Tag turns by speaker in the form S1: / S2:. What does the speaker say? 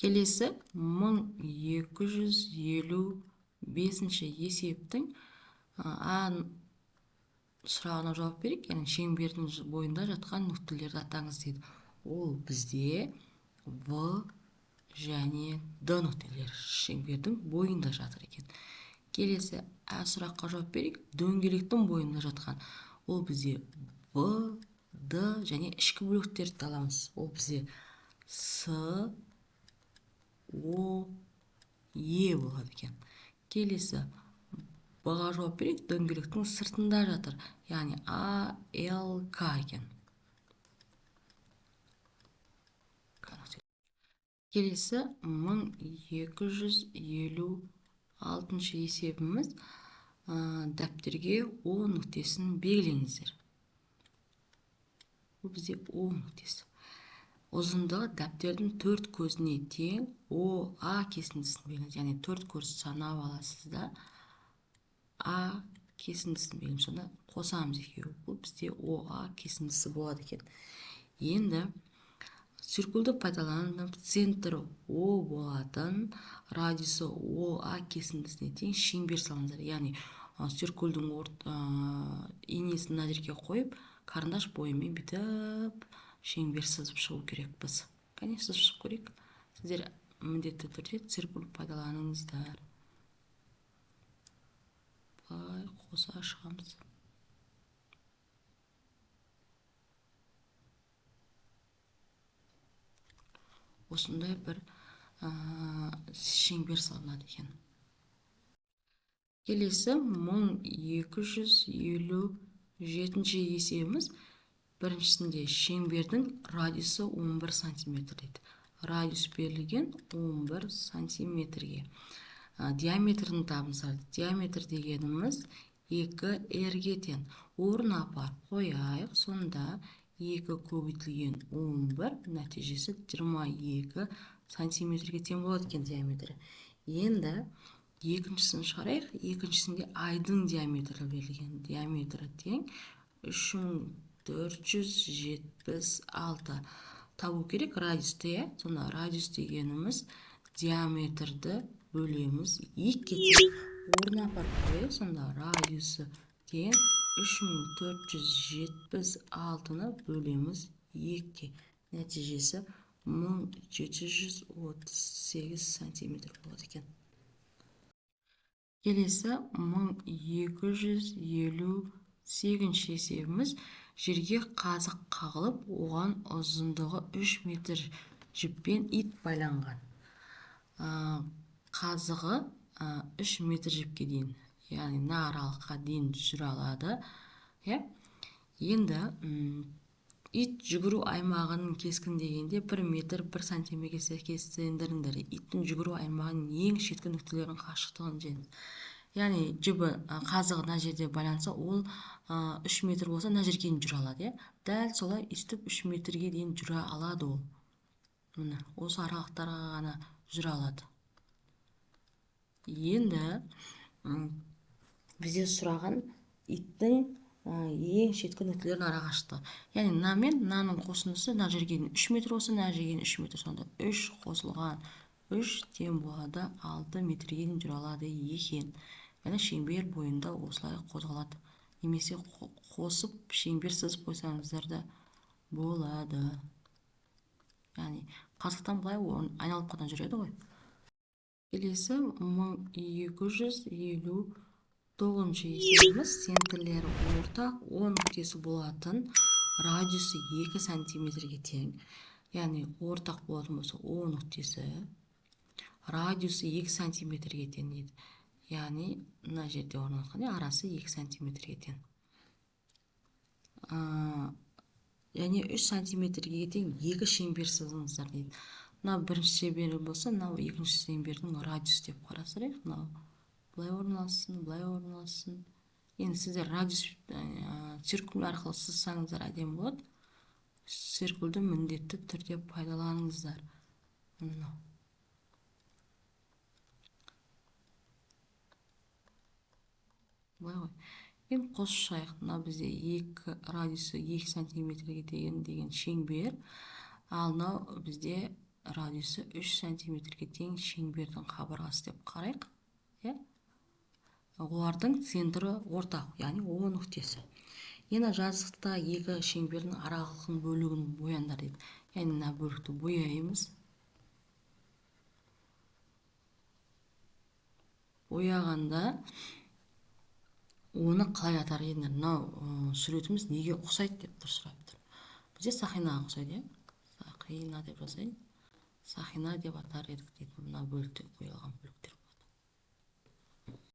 S1: Келесі 1255 есептің сұрағына жауап берейік. Яғни шеңбердің бойында жатқан нүктелерді атаңыз дейді. Ол бізде В және Д нүктелері шеңбердің бойында жатыр екен. Келесі сұраққа жауап берейік. Дөңгелектің бойында жатқан ол бізде В, Д және ішкі бөліктерді аламыз. Ол бізде С, О, Е болады екен. Келесі баға жауап берейік. Дөңгелектің сыртында жатыр. Яғни А, Л, К екен. Келесі 1256 есебіміз. Дәптерге О нүктесін белгілеңіздер. Бұл бізде О нүктесі. Ұзындығы дәптердің 4 көзіне тең ОА кесіндісін белгілеңіз. Яғни 4 көз санап аласыз да А кесіндісін белгілейміз. Сонда қосамыз екеуі. Бұл бізде ОА кесіндісі болады екен. Енді циркульді пайдаланып центрі О болатын радиусы ОА кесіндісіне тең шеңбер салыңыздар. Яғни циркульдің инесін мына жерге қойып, карандаш бойымен бүйтіп шеңбер сызып шығу керекпіз. Кәне сызып шығу керек. Сіздер міндетті түрде циркуль пайдаланыңыздар. Былай қоса шығамыз. Осындай бір шеңбер салынады екен. Келесі 1257 есебіміз. Біріншісінде шеңбердің радиусы 11 сантиметр дейді. Радиус берілген 11 сантиметрге. Диаметрін табыңыздар. Диаметр дегеніміз 2R-ге тең. Орнына апарып қояйық. Сонда 2 көбейтілген 11 нәтижесі 22 сантиметрге тең болады екен диаметрі. Енді екіншісін шығарайық. Екіншісінде айдың диаметрі берілген. Диаметрі тең 3476. Табу керек радиусты, сонда радиус дегеніміз диаметрді бөлеміз 2-ге тең. Орнына апарып қояйық. Сонда радиусы тең 3476-ны бөлеміз 2-ге. Нәтижесі 1738 сантиметр болады екен. Келесі 1258 есебіміз. Жерге қазық қағылып, оған ұзындығы 3 метр жіппен ит байланған. Қазығы 3 метр жіпке дейін, яғни мына аралыққа дейін жүре алады. Енді ит жүгіру аймағының кескіндегенде 1 метр 1 сантиметрге сәйкестендіріңдер. Иттің жүгіру аймағының ең шеткі нүктелерінің қашықтығын жеңіз. Яғни жібі қазығы мына жерде байланса, ол 3 метр болса, мына жерге дейін жүре алады. Дәл солай өстіп 3 метрге дейін жүре алады ол. Міне, осы аралықтарға ғана жүре алады. Енді бізде сұраған иттің ең шеткі нүктелерінің арақашықтығы. Яғни мына мен мынаның қосындысы мына жерге дейін 3 метр болса, мына жерге дейін 3 метр. Сонда 3 қосылған 3 тең болады 6 метрге дейін жүре алады екен. Яғни шеңбер бойында осылай қозғалады. Немесе қосып шеңбер сызып қойсаңыздар да болады. Яғни қазықтан былай айналып қана жүреді ғой. Келесі 1259 есебіміз. Центрлері ортақ 10 нүктесі болатын радиусы 2 сантиметрге тең. Яғни ортақ болатын болса 10 нүктесі радиусы 2 сантиметрге тең дейді. Яғни мына жерде орналасқан арасы 2 сантиметрге тең. Яғни 3 сантиметрге тең 2 шеңбер сызыңыздар дейді. Мына бірінші шеңбер болса, мынау екінші шеңбердің радиус деп қарастырайық. Мынау былай орналассын, былай орналассын. Енді сіздер радиус циркуль арқылы сызсаңыздар әдемі болады. Циркульді міндетті түрде пайдаланыңыздар. Мынау. Былай ғой. Енді қосшайық. Мына бізде радиусы 2 сантиметрге деген шеңбер. Ал мынау бізде радиусы 3 сантиметрге тең шеңбердің қабырғасы деп қарайық. Олардың центрі ортақ, яғни О нүктесі. Енді жазықта екі шеңбердің аралығын бөлігін бояндар дейді. Яғни мына бөлікті бояймыз. Бояғанда оны қалай атар едіңдер? Мынау суретіміз неге ұқсайды деп сұрап тұр. Бізде Сақинаға ұқсайды, Сақина деп жазайын. Сақина деп атар едік дейді. Мына бөлікте қойылған бөліктер.